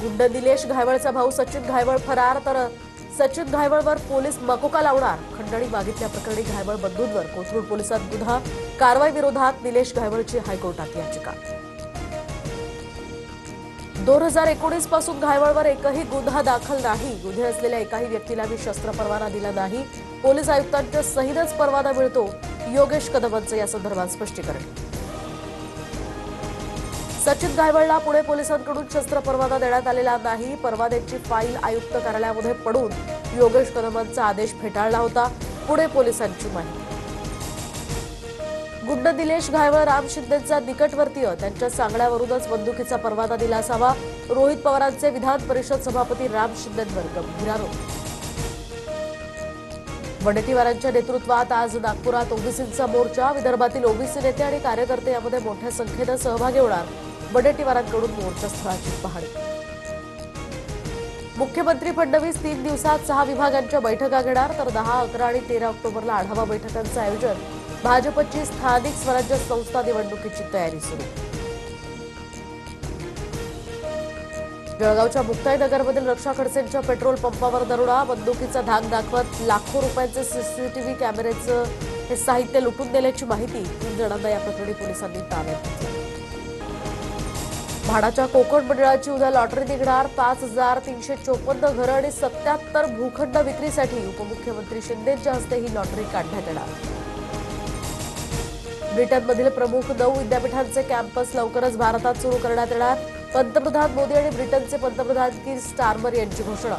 गुंड निलेश घायवळचा भाऊ सचिन घायवळ फरार, तर सचिन घायवळवर पोलीस मकोका लावणार। खंडणी मागितल्या प्रकरणी घायवळ बंधूंवर कोथरूड पोलिसात गुन्हा, कारवाई विरोधात निलेश घायवळची हायकोर्टात याचिका। 2019 पासून घायवळवर एकही गुन्हा दाखल नाही। गुन्हे असलेल्या एकाही व्यक्तीला मी शस्त्र परवाना दिला नाही। पोलीस आयुक्तांच्या सहीनच परवाना मिळतो। योगेश कदमांचं या संदर्भात स्पष्टीकरण। सचिन घायवळला पुणे पोलिसांकडून शस्त्र परवाना देण्यात आलेला नाही। परवान्याची फाईल आयुक्त कार्यालयामध्ये पडून योगेश कदमांचा आदेश फेटाळला होता। पुणे पोलिसांची माहिती। गुंड निलेश घायवळ राम शिंदेंचा निकटवर्तीय, त्यांच्या सांगण्यावरूनच बंदुकीचा परवाना दिला असावा। रोहित पवारांचे विधान परिषद सभापती राम शिंदेंवर गंभीर आरोप। वडेट्टीवारांच्या नेतृत्वात आज नागपुरात ओबीसींचा मोर्चा। विदर्भातील ओबीसी नेते आणि कार्यकर्ते यामध्ये मोठ्या संख्येनं सहभागी होणार। वडेट्टीवारांकडून मोर्चास्थळाची पाहणी। मुख्यमंत्री फडणवीस 3 दिवसात 6 विभागांच्या बैठका घेणार, तर 10, 11 आणि 13 ऑक्टोबरला आढावा बैठकांचं आयोजन। भाजपची स्थानिक स्वराज्य संस्था निवडणुकीची तयारी सुरू। जळगावच्या मुक्ताईनगरमधील रक्षा खडसेंच्या पेट्रोल पंपावर दरोडा। बंदुकीचा धाक दाखवत लाखो रुपयांचे सीसीटीव्ही कॅमेऱ्याचं हे साहित्य लुटून नेल्याची माहिती। 3 जणांना या प्रकरणी पोलिसांनी ताब्यात घेतलं। म्हाडाच्या कोकण मंडळाची उद्या लॉटरी निघणार। 5354 घरं आणि 77 भूखंड विक्रीसाठी उपमुख्यमंत्री शिंदेंच्या हस्ते ही लॉटरी काढण्यात येणार। ब्रिटनमधील प्रमुख 9 विद्यापीठांचे कॅम्पस लवकरच भारतात सुरू करण्यात येणार। पंतप्रधान मोदी आणि ब्रिटनचे पंतप्रधान कीर स्टारमर यांची घोषणा।